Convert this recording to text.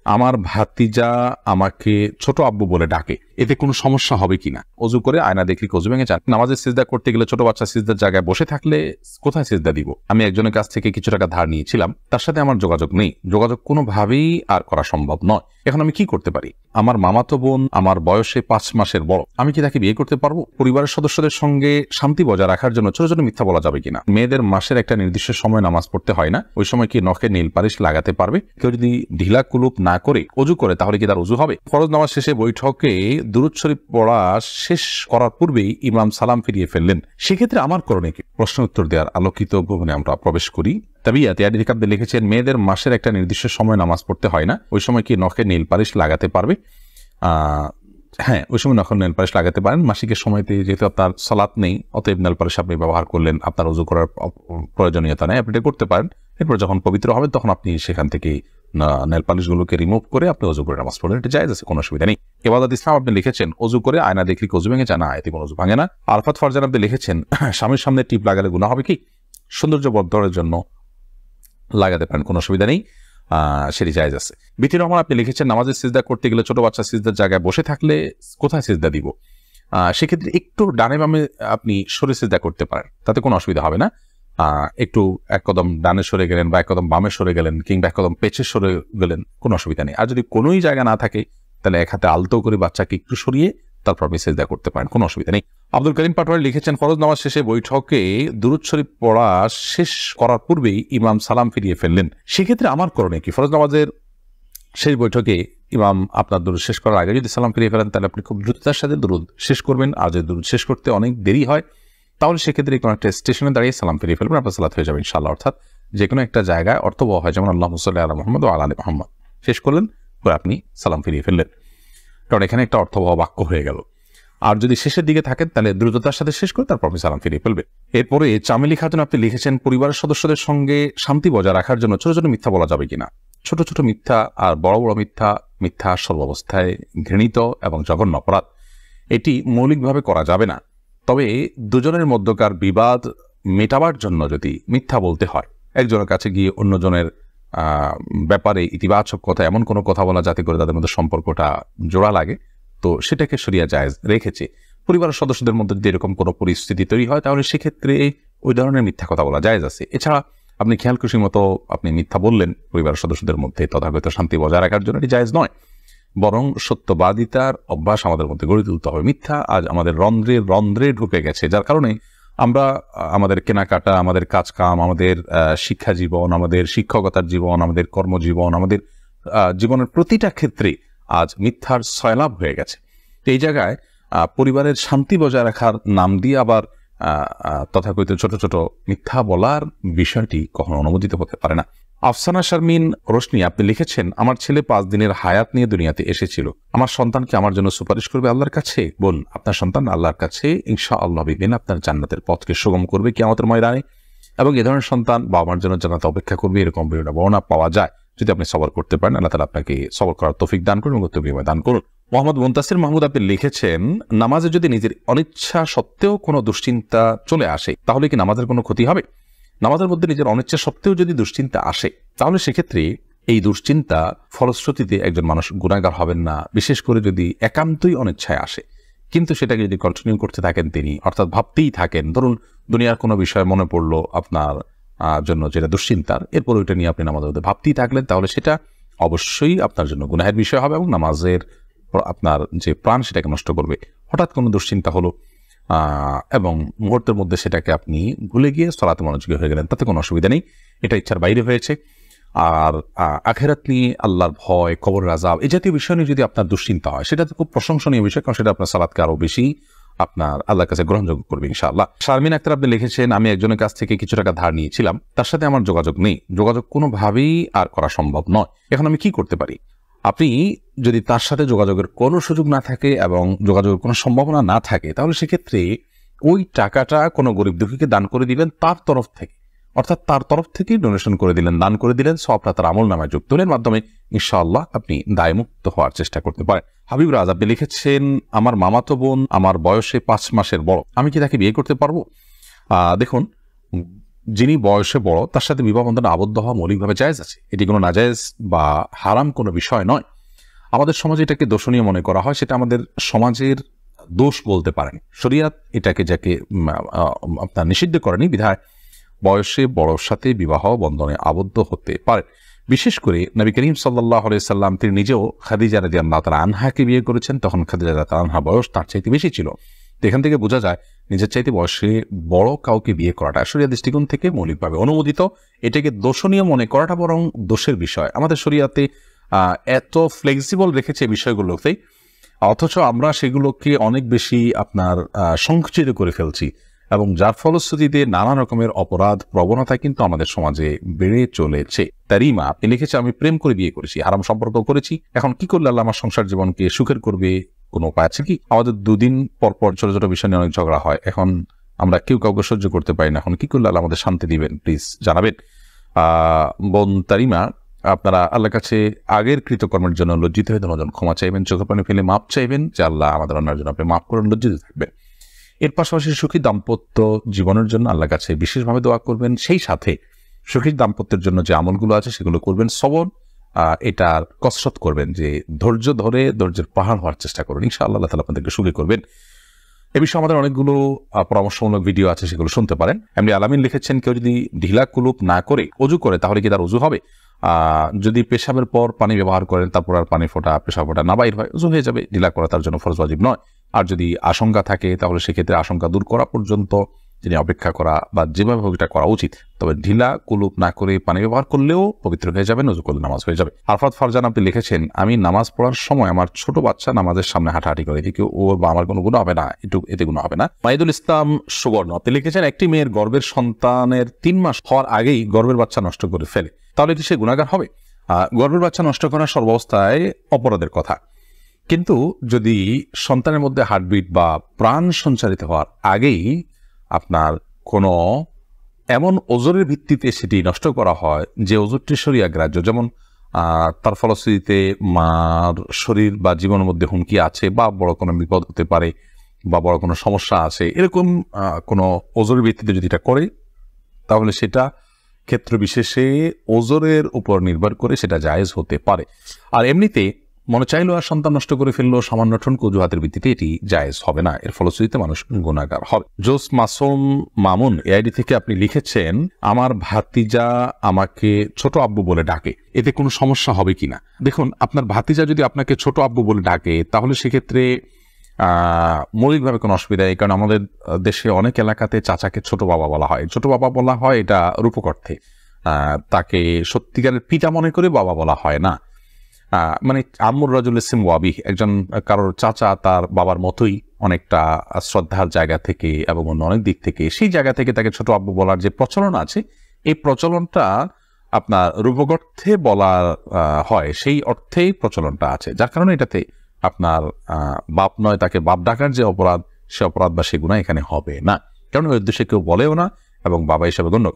আমার ভাতিজা আমাকে ছোট আব্বু বলে ডাকে, এতে কোনো সমস্যা হবে কিনা? অজু করে আয়না দেখলে অজু ভেঙে যান। নামাজের সিজদা করতে গেলে ছোট বাচ্চা সিজদার জায়গায় বসে থাকলে কোথায় সিজদা দিব? আমি একজনের কাছ থেকে কিছু টাকা ধার নিয়েছিলাম, তার সাথে আমার যোগাযোগ নেই, যোগাযোগ কোনোভাবেই আর করা সম্ভব নয়। এখন আমি কি করতে পারি? আমার মামাতো বোন আমার বয়সে 5 মাসের বড়, আমি কি তাকে বিয়ে করতে পারবো? পরিবারের সদস্যদের সঙ্গে শান্তি বজায় রাখার জন্য ছোট ছোট মিথ্যা বলা যাবে কিনা? মেয়েদের মাসের একটা নির্দিষ্ট সময় নামাজ পড়তে হয় না, ওই সময় কি নখে নীল পালিশ লাগাতে পারবে? কেউ যদি ঢিলা কুলুপ না করে অজু করে তাহলে কি তার অজু হবে? ফরজ নামাজ শেষে বৈঠকে দুরূদ শরীফ পড়া শেষ করার পূর্বেই ইমাম সালাম ফিরিয়ে ফেললেন, সেক্ষেত্রে আমার করণীয় কি? প্রশ্ন উত্তর দেওয়ার আলোকিত ভবনে আমরা প্রবেশ করি। তাবিয়াতে লিখেছেন, মেয়েদের মাসের একটা নির্দিষ্ট সময় নামাজ পড়তে হয় না, ওই সময় কি নখে নীল পালিশ লাগাতে পারবে? হ্যাঁ, ওই সময় নখে নেল পালিশ লাগাতে পারেন। মাসিকের সময়তে যেহেতু আপনার সালাত নেই, অতএব নেল পালিশ আপনি ব্যবহার করলেন, আপনার ওযু করার প্রয়োজনীয়তা নেই, আপনি এটা করতে পারেন। এরপর যখন পবিত্র হবেন তখন আপনি সেখান থেকে নেল পালিশগুলোকে রিমুভ করে আপনি ওযু করে নামাজ পড়লেন, এটা জায়েজ আছে, কোনো অসুবিধা নেই। ইবাদত ইসলাম আপনি লিখেছেন, ওযু করে আয়না দেখলে ওযু ভেঙে যায় না, এতে কোনো ওযু ভাঙে না। আরফাত ফারজান আপনি লিখেছেন, স্বামীর সামনে টিপ লাগালে গুনাহ হবে কি? সৌন্দর্য বর্ধনের জন্য লাগাতে পারেন, কোনো অসুবিধা নেই, সেটি জায়েজ আছে। বিথি রহমান আপনি লিখেছেন, নামাজের সিজদা করতে গেলে ছোট বাচ্চা সিজদার জায়গায় বসে থাকলে কোথায় সিজদা দিব? সেক্ষেত্রে একটু ডানে বামে আপনি সরে সিজদা করতে পারেন, তাতে কোনো অসুবিধা হবে না। একটু এক কদম ডানে সরে গেলেন বা এক কদম বামে সরে গেলেন কিংবা এক কদম পেছে সরে গেলেন, কোনো অসুবিধা নেই। আর যদি কোনোই জায়গা না থাকে তাহলে এক হাতে আলতো করে বাচ্চাকে একটু সরিয়ে তারপর আপনি সিজদা করতে পারেন, কোনো অসুবিধা নেই। আব্দুল করিম পাটোয়ারি লিখেছেন, ফরজ নামাজ শেষে বৈঠকে দুরূদ শরীফ পড়া শেষ করার পূর্বেই ইমাম সালাম ফিরিয়ে ফেললেন, সেক্ষেত্রে আমার করণীয় কি? ফরজ নামাজের শেষ বৈঠকে ইমাম আপনার দুরূদ শেষ করার আগে যদি সালাম ফিরিয়ে ফেলেন তাহলে আপনি খুব দ্রুততার সাথে দুরূদ শেষ করবেন। আর যদি দুরূদ শেষ করতে অনেক দেরি হয় তাহলে সেক্ষেত্রে কোনো একটা স্টেশনে দাঁড়িয়ে সালাম ফিরিয়ে ফেলবেন, আপনার সালাত হয়ে যাবে ইনশাআল্লাহ। অর্থাৎ যে কোনো একটা জায়গায় অর্থবহ হয়, যেমন আল্লাহুম্মা সাল্লি আলা মুহাম্মাদ ওয়া আলা আলি মুহাম্মাদ শেষ করলেন, পরে আপনি সালাম ফিরিয়ে ফেললেন, কারণ এখানে একটা অর্থবহ বাক্য হয়ে গেল। আর যদি শেষের দিকে থাকেন তাহলে দ্রুততার সাথে শেষ করে তারপর আপনি সালাম ফিরিয়ে ফেলবেন। এরপরে চামেলি খাতুন আপনি লিখেছেন, পরিবারের সদস্যদের সঙ্গে শান্তি বজায় রাখার জন্য ছোট ছোট মিথ্যা বলা যাবে কিনা? ছোট ছোট মিথ্যা আর বড় বড় মিথ্যা, মিথ্যা সর্বাবস্থায় ঘৃণিত এবং জঘন্য অপরাধ, এটি মৌলিকভাবে করা যাবে না। তবে দুজনের মধ্যকার বিবাদ মেটাবার জন্য যদি মিথ্যা বলতে হয়, একজনের কাছে গিয়ে অন্যজনের ব্যাপারে ইতিবাচক কথা, এমন কোনো কথা বলা যাতে করে তাদের মধ্যে সম্পর্কটা জোড়া লাগে, তো সেটাকে শরিয়া জায়েজ রেখেছে। পরিবারের সদস্যদের মধ্যে যদি এরকম কোনো পরিস্থিতি তৈরি হয় তাহলে সেক্ষেত্রে ওই ধরনের মিথ্যা কথা বলা জায়েজ আছে। এছাড়া আপনি খেয়াল খুশি মতো আপনি মিথ্যা বললেন পরিবারের সদস্যদের মধ্যে, তথাগত শান্তি বজায় রাখার জন্য এটি জায়েজ নয়, বরং সত্যবাদিতার অভ্যাস আমাদের মধ্যে গড়ে তুলতে হবে। মিথ্যা আজ আমাদের রন্ধ্রে রন্ধ্রে ঢুকে গেছে, যার কারণে আমরা আমাদের কেনাকাটা, আমাদের কাজকাম, আমাদের শিক্ষা জীবন, আমাদের শিক্ষকতার জীবন, আমাদের কর্মজীবন, আমাদের জীবনের প্রতিটা ক্ষেত্রে আজ মিথ্যার সয়লাভ হয়ে গেছে। এই জায়গায় পরিবারের শান্তি বজায় রাখার নাম দিয়ে আবার তথাকথিত ছোট ছোট মিথ্যা বলার বিষয়টি কখনো অনুমোদিত হতে পারে না। আফসানা শারমিন রোশনি আপনি লিখেছেন, আমার ছেলে 5 দিনের হায়াত নিয়ে দুনিয়াতে এসেছিল, আমার সন্তানকে আমার জন্য সুপারিশ করবে আল্লাহর কাছে? বোন, আপনার সন্তান আল্লাহর কাছে ইনশাআল্লাহ বিদিন আপনার জান্নাতের পথকে সুগম করবে কিয়ামতের ময়দানে, এবং এ ধরনের সন্তান বাবা মার জন্য জান্নাতে অপেক্ষা করবে, এরকম বর্ণনা পাওয়া যায়। যদি আপনি সবর করতে পারেন, আল্লাহ তাআলা আপনাকে সবর করার তৌফিক দান করুন এবং বিনিময় দান করুন। মোহাম্মদ মুনতাসির মাহমুদ আপনি লিখেছেন, নামাজে যদি নিজের অনিচ্ছা সত্ত্বেও কোনো দুশ্চিন্তা চলে আসে তাহলে কি নামাজের কোনো ক্ষতি হবে? নামাজের মধ্যে নিজের অনিচ্ছা সত্ত্বেও যদি দুশ্চিন্তা আসে তাহলে সেক্ষেত্রে এই দুশ্চিন্তা ফলশ্রুতিতে একজন মানুষ গুনাহগার হবেন না, বিশেষ করে যদি একান্তই অনিচ্ছায় আসে। কিন্তু সেটাকে যদি কন্টিনিউ করতে থাকেন তিনি, অর্থাৎ ভাবতেই থাকেন, ধরুন দুনিয়ার কোনো বিষয় মনে পড়লো আপনার জন্য যেটা দুশ্চিন্তার, এরপর ওইটা নিয়ে আপনি নামাজের মধ্যে ভাবতেই থাকলেন, তাহলে সেটা অবশ্যই আপনার জন্য গুনাহের বিষয় হবে এবং নামাজের আপনার যে প্রাণ সেটাকে নষ্ট করবে। হঠাৎ কোনো দুশ্চিন্তা হলো এবং মুহূর্তের মধ্যে সেটাকে আপনি ভুলে গিয়ে সালাতে মনোযোগী হয়ে গেলেন, তাতে কোনো অসুবিধা নেই, এটা ইচ্ছার বাইরে হয়েছে। আর আখিরাত নিয়ে, আল্লাহর ভয়, কবরের আযাব, এই জাতীয় বিষয় নিয়ে যদি আপনার দুশ্চিন্তা হয় সেটা তো খুব প্রশংসনীয় বিষয়, কারণ সেটা আপনার সালাতকে আরো বেশি আপনার আল্লাহর কাছে গ্রহণযোগ্য করবে ইনশাআল্লাহ। শারমিন আক্তার আপনি লিখেছেন, আমি একজনের কাছ থেকে কিছু টাকা ধার নিয়েছিলাম, তার সাথে আমার যোগাযোগ নেই, যোগাযোগ কোনোভাবেই আর করা সম্ভব নয়, এখন আমি কি করতে পারি? আপনি যদি তার সাথে যোগাযোগের কোনো সুযোগ না থাকে এবং যোগাযোগের কোনো সম্ভাবনা না থাকে তাহলে সেক্ষেত্রে ওই টাকাটা কোনো গরিব দুঃখীকে দান করে দিবেন তার তরফ থেকে, অর্থাৎ তার তরফ থেকেই ডোনেশন করে দিলেন, দান করে দিলেন, সবটা তার আমল নামায় যুক্ত হলেন, মাধ্যমে ইনশাআল্লাহ আপনি দায়মুক্ত হওয়ার চেষ্টা করতে পারেন। হাবিব রাজ আপনি লিখেছেন, আমার মামাতো বোন আমার বয়সে 5 মাসের বড়, আমি কি তাকে বিয়ে করতে পারবো? দেখুন, যিনি বয়সে বড় তার সাথে বিবাহ বন্ধনে আবদ্ধ হওয়া মৌলিকভাবে জায়েজ আছে, এটি কোনো নাজায়েজ বা হারাম কোনো বিষয় নয়। আমাদের সমাজে এটাকে দোষণীয় মনে করা হয়, সেটা আমাদের সমাজের দোষ বলতে পারেন। শরিয়াত এটাকে যাকে আপনার নিষিদ্ধ করেনি, বিধায় বয়সে বড়র সাথে বিবাহ বন্ধনে আবদ্ধ হতে পারে। বিশেষ করে নবী করিম সাল্লাল্লাহু আলাইহি সাল্লাম তিনি নিজেও খাদিজা রাদিয়াল্লাহু তাআলা আনহাকে বিয়ে করেছেন, তখন খাদিজা রাদিয়াল্লাহু তাআলা আনহা বয়স তার চাইতে বেশি ছিল। এখান থেকে বোঝা যায় নিজের চাইতে বয়সে বড় কাউকে বিয়ে করাটা শরিয়াত দৃষ্টিকোণ থেকে মৌলিকভাবে অনুমোদিত। এটাকে দোষণীয় মনে করাটা বরং দোষের বিষয়। আমাদের শরিয়াতে এত ফ্লেক্সিবল রেখেছে বিষয়গুলোতেই, অথচ আমরা সেগুলোকে অনেক বেশি আপনার সংকুচিত করে ফেলছি, এবং যার ফলশ্রুতিতে নানা রকমের অপরাধ প্রবণতা কিন্তু আমাদের সমাজে বেড়ে চলেছে। তারিমা আপনি লিখেছে, আমি প্রেম করে বিয়ে করেছি, হারাম সম্পর্ক করেছি, এখন কি করলে আল্লাহ আমার সংসার জীবনকে সুখের করবে, কোনো উপায় আছে কি? আমাদের দুদিন পর পর ছোট ছোট বিষয় নিয়ে অনেক ঝগড়া হয়, এখন আমরা কেউ কাউকে সহ্য করতে পারি না, এখন কি করলে আল্লাহ আমাদের শান্তি দিবেন, প্লিজ জানাবেন। বোন তারিমা, আপনারা আল্লাহর কাছে আগের কৃতকর্মের জন্য লজ্জিত হয়ে ধন্যবাদ ক্ষমা চাইবেন, চোখে পানি ফেলে মাপ চাইবেন যে আল্লাহ আমাদের অন্যার জন্য আপনি মাফ করেন, লজ্জিত থাকবেন। এর পাশাপাশি সুখী দাম্পত্য জীবনের জন্য আল্লাহর কাছে বিশেষভাবে দোয়া করবেন, সেই সাথে সুখী দাম্পত্যের জন্য যে আমলগুলো আছে সেগুলো করবেন, সবর এটার কসরত করবেন, যে ধৈর্য ধরে ধৈর্যের পাহাড় হওয়ার চেষ্টা করবেন, ইনশাআল্লাহ আল্লাহ তাআলা আপনাদেরকে সুখী করবেন। এ বিষয়ে আমাদের অনেকগুলো পরামর্শমূলক ভিডিও আছে, সেগুলো শুনতে পারেন। এমনি আলামিন লিখেছেন, কেউ যদি ঢিলা কুলুপ না করে অজু করে তাহলে কি তার অজু হবে? যদি পেশাবের পর পানি ব্যবহার করেন, তারপর আর পানি ফোটা পেশাব ফোটা না বাইর হয়, অজু হয়ে যাবে, ঢিলা করা তার জন্য ফরজ ওয়াজিব নয়। আর যদি আশঙ্কা থাকে তাহলে সেক্ষেত্রে আশঙ্কা দূর করা পর্যন্ত যিনি অপেক্ষা করা বা যেভাবে হোক এটা করা উচিত। তবে ঢিলা কুলুপ না করে পানি ব্যবহার করলেও পবিত্র হয়ে যাবেন, অজু করলে নামাজ হয়ে যাবে। আরফাত ফারজান আপনি লিখেছেন, আমি নামাজ পড়ার সময় আমার ছোট বাচ্চা নামাজের সামনে হাঁটাহাঁটি করে, এদিকে ওর বা আমার কোনো গুণ হবে না, এতে গুণ হবে না। মাইদুল ইসলাম সুবর্ণ আপনি লিখেছেন, একটি মেয়ের গর্ভের সন্তানের 3 মাস হওয়ার আগেই গর্ভের বাচ্চা নষ্ট করে ফেলে, তাহলে কি সে গুনাহগার হবে? গর্ভের বাচ্চা নষ্ট করা সর্বাবস্থায় অপরাধের কথা, কিন্তু যদি সন্তানের মধ্যে হার্টবিট বা প্রাণ সঞ্চারিত হওয়ার আগেই আপনার কোনো এমন ওজরের ভিত্তিতে সেটি নষ্ট করা হয় যে ওজরটি শরিয়া গ্রাহ্য, যেমন তার ফলশ্রুতিতে মার শরীর বা জীবনের মধ্যে হুমকি আছে, বা বড় কোনো বিপদ হতে পারে, বা বড় কোনো সমস্যা আছে, এরকম কোনো ওজরের ভিত্তিতে যদি এটা করে, তাহলে সেটা ক্ষেত্র বিশেষে ওজরের উপর নির্ভর করে সেটা জায়েজ হতে পারে। আর এমনিতে মনে চাইলেও আর সন্তান নষ্ট করে ফেললো সামান্য ঠনক অজুহাতের ভিত্তিতে, এটি জায়েজ হবে না, এর ফলশ্রুতিতে মানুষ গুনাহগার হবে। জোস মাসুম মামুন এআইডি থেকে আপনি লিখেছেন, আমার ভাতিজা আমাকে ছোট আব্বু বলে ডাকে, এতে কোনো সমস্যা হবে কিনা? দেখুন, আপনার ভাতিজা যদি আপনাকে ছোট আব্বু বলে ডাকে তাহলে সেক্ষেত্রে মৌলিকভাবে কোনো অসুবিধা নেই, কারণ আমাদের দেশে অনেক এলাকাতে চাচাকে ছোট বাবা বলা হয়। ছোট বাবা বলা হয় এটা রূপক অর্থে, তাকে সত্যিকারের পিতা মনে করে বাবা বলা হয় না। মানে আম্মুর রাজুল ইসিম ওয়াবি, একজন কারোর চাচা তার বাবার মতোই অনেকটা শ্রদ্ধার জায়গা থেকে এবং অন্য অনেক দিক থেকে, সেই জায়গা থেকে তাকে ছোট আব্বু বলার যে প্রচলন আছে, এই প্রচলনটা আপনার রূপক অর্থে বলা হয়, সেই অর্থেই প্রচলনটা আছে, যার কারণে এটাতে আপনার বাপ নয় তাকে বাপ ডাকার যে অপরাধ, সে অপরাধ বা সে গুনাহ এখানে হবে না, কারণ ওই উদ্দেশ্যে কেউ বলেও না এবং বাবা হিসাবে গণ্য